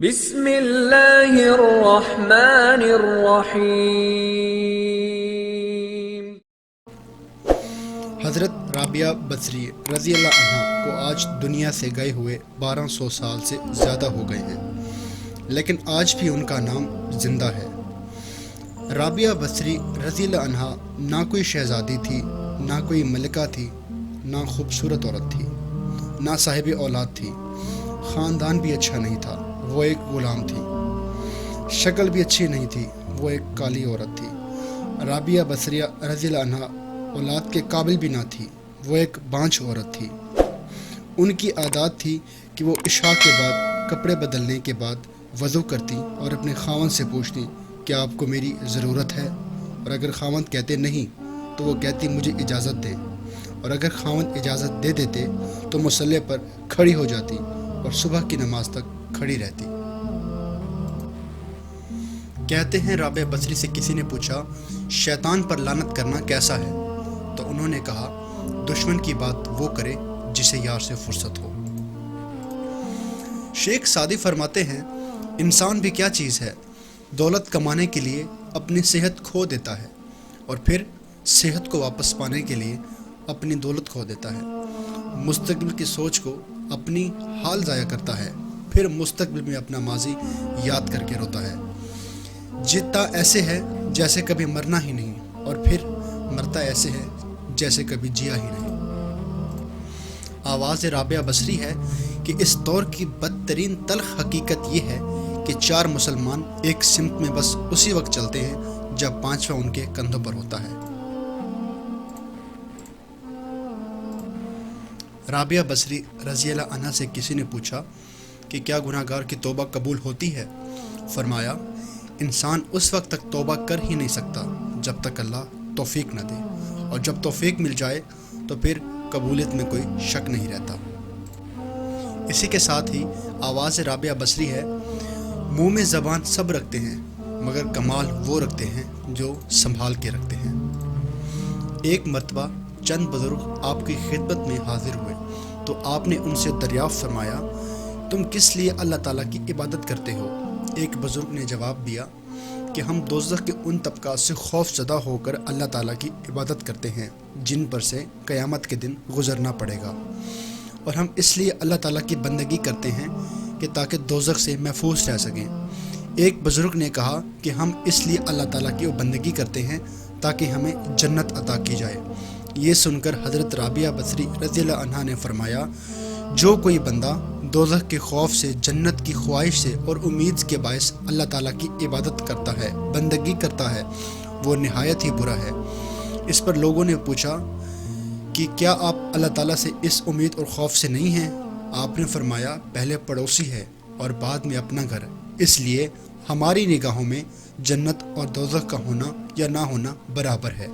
بسم اللہ الرحمن الرحیم۔ حضرت رابعہ بصری رضی اللہ عنہ کو آج دنیا سے گئے ہوئے 1200 سال سے زیادہ ہو گئے ہیں، لیکن آج بھی ان کا نام زندہ ہے۔ رابعہ بصری رضی اللہ عنہ نہ کوئی شہزادی تھی، نہ کوئی ملکہ تھی، نہ خوبصورت عورت تھی، نہ صاحب اولاد تھی، خاندان بھی اچھا نہیں تھا، وہ ایک غلام تھی، شکل بھی اچھی نہیں تھی، وہ ایک کالی عورت تھی۔ رابعہ بصریہ رضی اللہ عنہ اولاد کے قابل بھی نہ تھی، وہ ایک بانجھ عورت تھی۔ ان کی عادات تھی کہ وہ عشاء کے بعد کپڑے بدلنے کے بعد وضو کرتی اور اپنے خاوند سے پوچھتی کہ آپ کو میری ضرورت ہے، اور اگر خاوند کہتے نہیں تو وہ کہتی مجھے اجازت دے، اور اگر خاوند اجازت دے دیتے تو مصلی پر کھڑی ہو جاتی اور صبح کی نماز تک کھڑی رہتی۔ کہتے ہیں رابعہ بصری سے کسی نے پوچھا شیطان پر لعنت کرنا کیسا ہے، تو انہوں نے کہا دشمن کی بات وہ کرے جسے یار سے فرصت ہو۔ شیخ سعدی فرماتے ہیں انسان بھی کیا چیز ہے، دولت کمانے کے لیے اپنی صحت کھو دیتا ہے اور پھر صحت کو واپس پانے کے لیے اپنی دولت کھو دیتا ہے، مستقبل کی سوچ کو اپنی حال ضائع کرتا ہے، پھر مستقبل میں اپنا ماضی یاد کر کے روتا ہے، جیتا ایسے ہے جیسے کبھی مرنا ہی نہیں، اور پھر مرتا ایسے ہے جیسے کبھی جیا ہی نہیں۔ آواز رابعہ بصری ہے کہ اس دور کی بدترین تلخ حقیقت یہ ہے کہ 4 مسلمان ایک سمت میں بس اسی وقت چلتے ہیں جب 5واں ان کے کندھوں پر ہوتا ہے۔ رابعہ بصری رضی اللہ عنہ سے کسی نے پوچھا کہ کیا گناہ گار کی توبہ قبول ہوتی ہے؟ فرمایا انسان اس وقت تک توبہ کر ہی نہیں سکتا جب تک اللہ توفیق نہ دے، اور جب توفیق مل جائے تو پھر قبولیت میں کوئی شک نہیں رہتا۔ اسی کے ساتھ ہی آواز رابعہ بصری ہے منہ میں زبان سب رکھتے ہیں مگر کمال وہ رکھتے ہیں جو سنبھال کے رکھتے ہیں۔ ایک مرتبہ چند بزرگ آپ کی خدمت میں حاضر ہوئے تو آپ نے ان سے دریافت فرمایا تم کس لیے اللہ تعالیٰ کی عبادت کرتے ہو؟ ایک بزرگ نے جواب دیا کہ ہم دوزخ کے ان طبقات سے خوف زدہ ہو کر اللہ تعالیٰ کی عبادت کرتے ہیں جن پر سے قیامت کے دن گزرنا پڑے گا، اور ہم اس لیے اللہ تعالیٰ کی بندگی کرتے ہیں کہ تاکہ دوزخ سے محفوظ رہ سکیں۔ ایک بزرگ نے کہا کہ ہم اس لیے اللہ تعالیٰ کی بندگی کرتے ہیں تاکہ ہمیں جنت عطا کی جائے۔ یہ سن کر حضرت رابعہ بصری رضی اللہ عنہ نے فرمایا جو کوئی بندہ دوزخ کے خوف سے، جنت کی خواہش سے اور امید کے باعث اللہ تعالیٰ کی عبادت کرتا ہے، بندگی کرتا ہے، وہ نہایت ہی برا ہے۔ اس پر لوگوں نے پوچھا کہ کیا آپ اللہ تعالیٰ سے اس امید اور خوف سے نہیں ہیں؟ آپ نے فرمایا پہلے پڑوسی ہے اور بعد میں اپنا گھر، اس لیے ہماری نگاہوں میں جنت اور دوزخ کا ہونا یا نہ ہونا برابر ہے،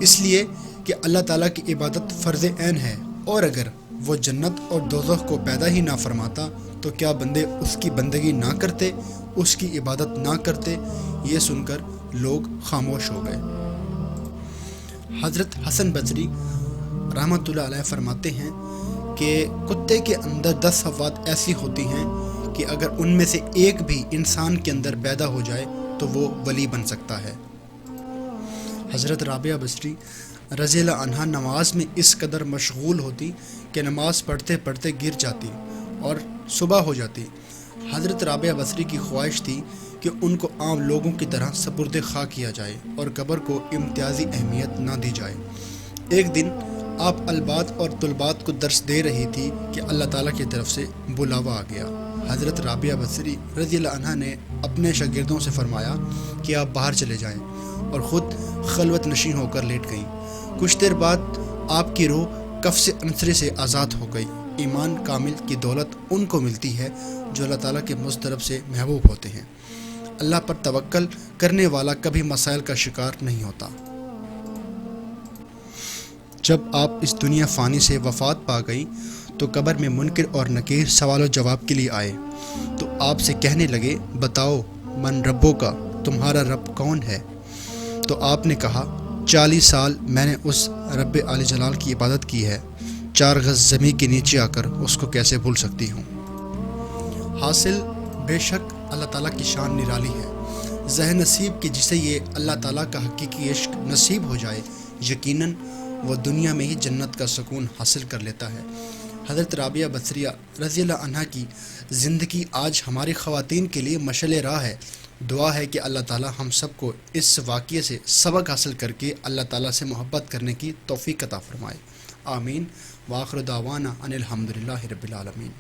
اس لیے کہ اللہ تعالیٰ کی عبادت فرض عین ہے، اور اگر وہ جنت اور دوزخ کو پیدا ہی نہ فرماتا تو کیا بندے اس کی بندگی نہ کرتے، اس کی عبادت نہ کرتے؟ یہ سن کر لوگ خاموش ہو گئے۔ حضرت حسن بصری رحمۃ اللہ علیہ فرماتے ہیں کہ کتے کے اندر 10 صفات ایسی ہوتی ہیں کہ اگر ان میں سے ایک بھی انسان کے اندر پیدا ہو جائے تو وہ ولی بن سکتا ہے۔ حضرت رابعہ بصری رضی اللہ عنہ نماز میں اس قدر مشغول ہوتی کہ نماز پڑھتے پڑھتے گر جاتی اور صبح ہو جاتی۔ حضرت رابعہ بصری کی خواہش تھی کہ ان کو عام لوگوں کی طرح سپرد خاک کیا جائے اور قبر کو امتیازی اہمیت نہ دی جائے۔ ایک دن آپ البات اور طلبات کو درس دے رہی تھی کہ اللہ تعالیٰ کی طرف سے بلاوا آ گیا۔ حضرت رابعہ بصری رضی اللہ عنہ نے اپنے شاگردوں سے فرمایا کہ آپ باہر چلے جائیں، اور خود خلوت نشین ہو کر لیٹ گئیں۔ کچھ دیر بعد آپ کی روح کف سے عنصری سے آزاد ہو گئی۔ ایمان کامل کی دولت ان کو ملتی ہے جو اللہ تعالیٰ کے مسترب سے محبوب ہوتے ہیں۔ اللہ پر توکل کرنے والا کبھی مسائل کا شکار نہیں ہوتا۔ جب آپ اس دنیا فانی سے وفات پا گئی تو قبر میں منکر اور نکیر سوال و جواب کے لیے آئے تو آپ سے کہنے لگے بتاؤ من ربوں کا، تمہارا رب کون ہے؟ تو آپ نے کہا 40 سال میں نے اس رب عالی جلال کی عبادت کی ہے، 4 گز زمین کے نیچے آ کر اس کو کیسے بھول سکتی ہوں؟ حاصل بے شک اللہ تعالیٰ کی شان نرالی ہے۔ ذہن نصیب کہ جسے یہ اللہ تعالیٰ کا حقیقی عشق نصیب ہو جائے، یقیناً وہ دنیا میں ہی جنت کا سکون حاصل کر لیتا ہے۔ حضرت رابعہ بصریہ رضی اللہ عنہا کی زندگی آج ہماری خواتین کے لیے مشعل راہ ہے۔ دعا ہے کہ اللہ تعالیٰ ہم سب کو اس واقعے سے سبق حاصل کر کے اللہ تعالیٰ سے محبت کرنے کی توفیق عطا فرمائے۔ آمین۔ وآخر دعوانا ان الحمدللہ رب العالمین۔